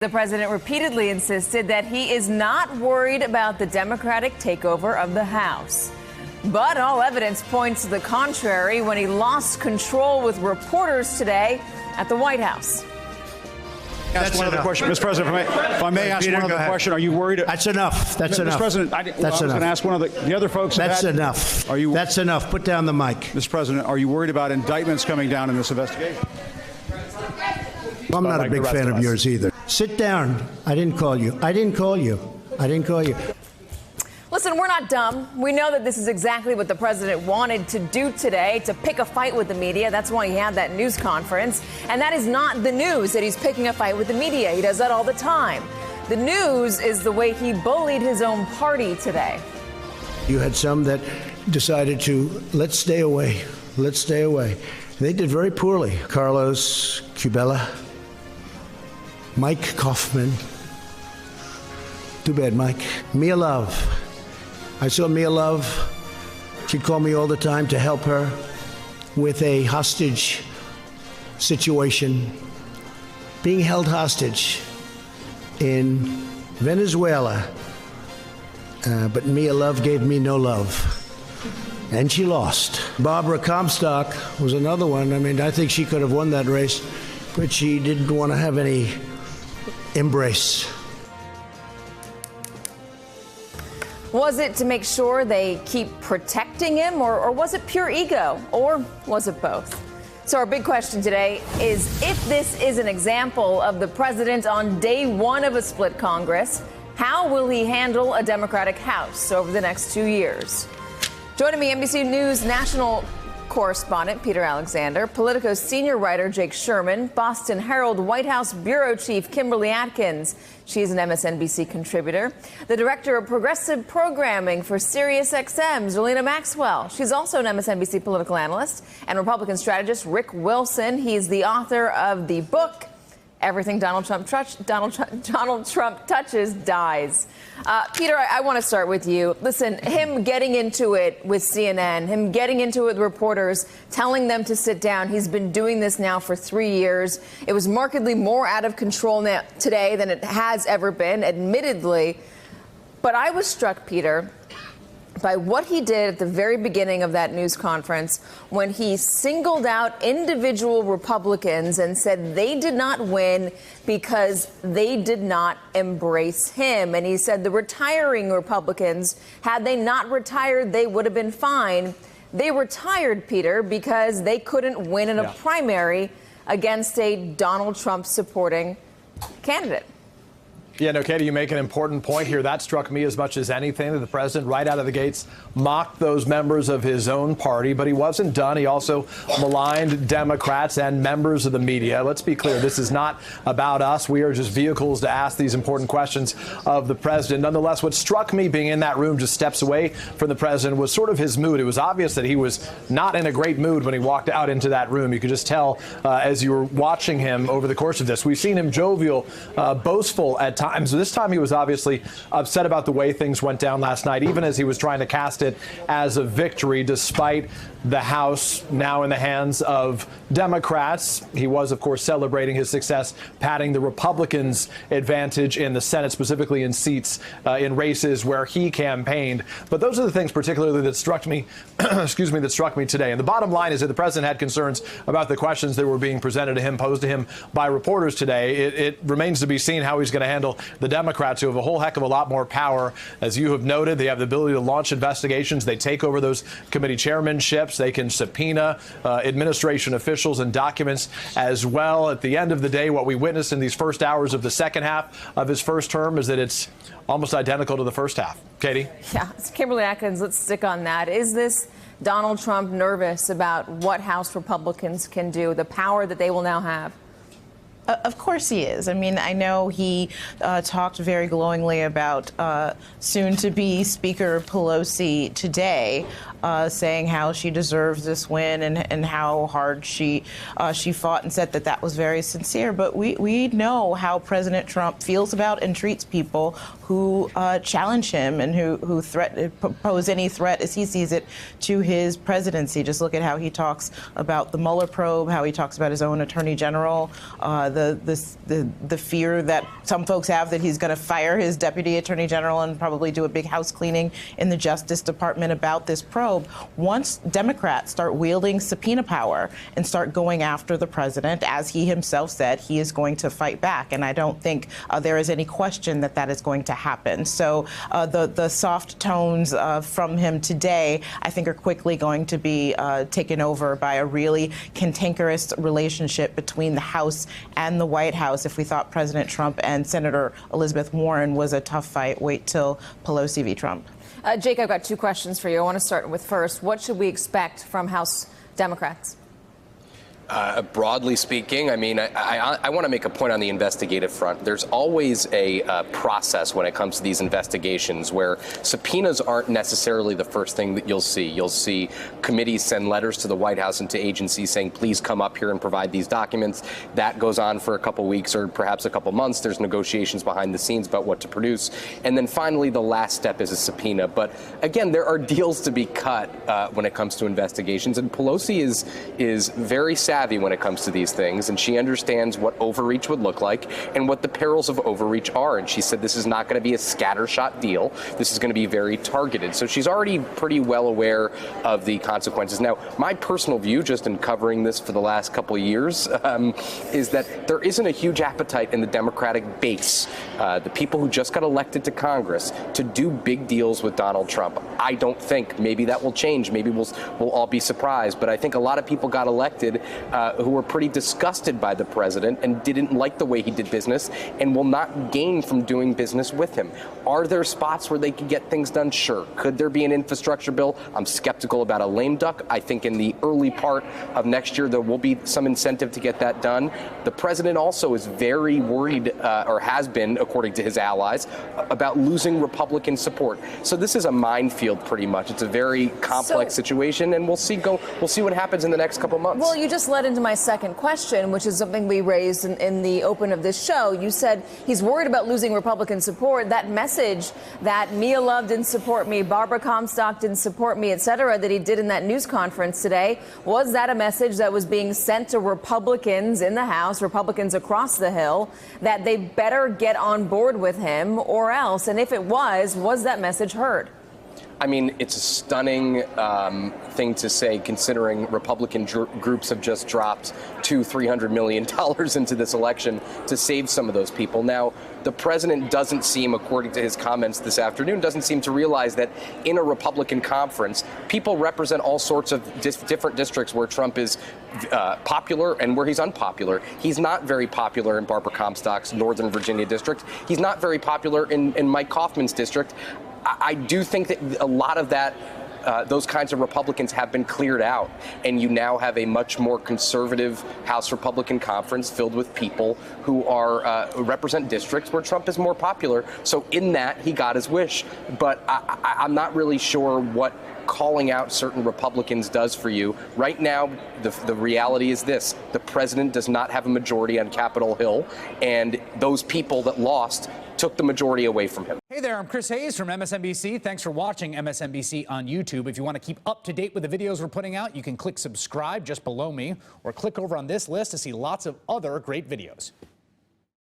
The president repeatedly insisted that he is not worried about the Democratic takeover of the House. But all evidence points to the contrary when he lost control with reporters today at the White House. Ask one other question, Mr. President. If I may ask Peter, one other question, are you worried? That's enough. That's enough. Mr. President, I was going to ask one of the other folks. That's enough. That's enough. Put down the mic. Mr. President, are you worried about indictments coming down in this investigation? I'm not a big fan of yours either. Sit down. I didn't call you. I didn't call you. I didn't call you. Listen, we're not dumb. We know that this is exactly what the president wanted to do today, to pick a fight with the media. That's why he had that news conference. And that is not the news that he's picking a fight with the media. He does that all the time. The news is the way he bullied his own party today. You had some that decided to, let's stay away. Let's stay away. They did very poorly. Carlos Cubella, Mike Kaufman. Too bad, Mike. Mia Love. I saw Mia Love. She'd call me all the time to help her with a hostage situation, being held hostage in Venezuela. But Mia Love gave me no love. And she lost. Barbara Comstock was another one. I mean, I think she could have won that race, but she didn't want to have any embrace. Was it to make sure they keep protecting him, or was it pure ego, or was it both? So our big question today is, if this is an example of the president on day one of a split Congress, how will he handle a Democratic House over the next 2 years? Joining me, NBC News national correspondent Peter Alexander, Politico's senior writer Jake Sherman, Boston Herald White House bureau chief Kimberly Atkins. She's an MSNBC contributor. The director of progressive programming for SiriusXM, Zerlina Maxwell. She's also an MSNBC political analyst. And Republican strategist Rick Wilson. He's the author of the book, Everything Donald Trump Touches Dies. Peter, I want to start with you. Listen, him getting into it with CNN, him getting into it with reporters, telling them to sit down. He's been doing this now for 3 years. It was markedly more out of control now, today than it has ever been, admittedly. But I was struck, Peter, by what he did at the very beginning of that news conference when he singled out individual Republicans and said they did not win because they did not embrace him. And he said the retiring Republicans, had they not retired, they would have been fine. They retired, Peter, because they couldn't win in a primary against a Donald Trump supporting candidate. Yeah, no, Katie, you make an important point here. That struck me as much as anything, that the president, right out of the gates, mocked those members of his own party. But he wasn't done. He also maligned Democrats and members of the media. Let's be clear. This is not about us. We are just vehicles to ask these important questions of the president. Nonetheless, what struck me being in that room just steps away from the president was sort of his mood. It was obvious that he was not in a great mood when he walked out into that room. You could just tell as you were watching him over the course of this. We've seen him jovial, boastful at times. This time he was obviously upset about the way things went down last night, even as he was trying to cast it as a victory, despite the House now in the hands of Democrats. He was, of course, celebrating his success, patting the Republicans' advantage in the Senate, specifically in seats in races where he campaigned. But those are the things particularly that struck me, that struck me today. And the bottom line is that the president had concerns about the questions that were being presented to him, posed to him by reporters today. It remains to be seen how he's going to handle the Democrats, who have a whole heck of a lot more power. As you have noted, they have the ability to launch investigations. They take over those committee chairmanships. They can subpoena administration officials and documents as well. At the end of the day, what we witnessed in these first hours of the second half of his first term is that it's almost identical to the first half. Katie? Yeah, so Kimberly Atkins, let's stick on that. Is this Donald Trump nervous about what House Republicans can do, the power that they will now have? Of course he is. I mean, I know he talked very glowingly about soon-to-be Speaker Pelosi today. saying how she deserves this win and how hard she fought, and said that that was very sincere. But we know how President Trump feels about and treats people who challenge him and who pose any threat, as he sees it, to his presidency. Just look at how he talks about the Mueller probe, how he talks about his own attorney general, the fear that some folks have that he's going to fire his deputy attorney general and probably do a big house cleaning in the Justice Department about this probe. Once Democrats start wielding subpoena power and start going after the president, as he himself said, he is going to fight back. And I don't think there is any question that that is going to happen. So the soft tones from him today, I think, are quickly going to be taken over by a really cantankerous relationship between the House and the White House. If we thought President Trump and Senator Elizabeth Warren was a tough fight, wait till Pelosi v. Trump. Jake, I've got two questions for you. I want to start with first, what should we expect from House Democrats? Broadly speaking, I mean, I want to make a point on the investigative front. There's always a process when it comes to these investigations where subpoenas aren't necessarily the first thing that you'll see. You'll see committees send letters to the White House and to agencies saying, please come up here and provide these documents. That goes on for a couple weeks or perhaps a couple months. There's negotiations behind the scenes about what to produce. And then finally, the last step is a subpoena. But again, there are deals to be cut when it comes to investigations. And Pelosi is very savvy when it comes to these things, and she understands what overreach would look like and what the perils of overreach are. And she said this is not going to be a scattershot deal. This is going to be very targeted. So she's already pretty well aware of the consequences. Now, my personal view, just in covering this for the last couple of years, is that there isn't a huge appetite in the Democratic base, the people who just got elected to Congress, to do big deals with Donald Trump. I don't think. Maybe that will change. Maybe we'll all be surprised. But I think a lot of people got elected who were pretty disgusted by the president and didn't like the way he did business and will not gain from doing business with him. Are there spots where they could get things done? Sure. Could there be an infrastructure bill? I'm skeptical about a lame duck. I think in the early part of next year, there will be some incentive to get that done. The president also is very worried, or has been, according to his allies, about losing Republican support. So this is a minefield, pretty much. It's a very complex situation, and we'll see what happens in the next couple months. Well, you just led into my second question, which is something we raised in the open of this show. You said he's worried about losing Republican support. That message that Mia Love didn't support me, Barbara Comstock didn't support me, et cetera, that he did in that news conference today, was that a message that was being sent to Republicans in the House, Republicans across the Hill, that they better get on board with him or else? And if it was that message heard? I mean, it's a stunning thing to say, considering Republican groups have just dropped $200-300 million into this election to save some of those people. Now, the president doesn't seem, according to his comments this afternoon, doesn't seem to realize that in a Republican conference, people represent all sorts of different districts where Trump is popular and where he's unpopular. He's not very popular in Barbara Comstock's Northern Virginia district. He's not very popular in Mike Kaufman's district. I do think that a lot of that, those kinds of Republicans have been cleared out, and you now have a much more conservative House Republican conference filled with people who are represent districts where Trump is more popular. So in that, he got his wish. But I'm not really sure what calling out certain Republicans does for you. Right now, the reality is this: the president does not have a majority on Capitol Hill, and those people that lost took the majority away from him. Hey there, I'm Chris Hayes from MSNBC. Thanks for watching MSNBC on YouTube. If you want to keep up to date with the videos we're putting out, you can click subscribe just below me, or click over on this list to see lots of other great videos.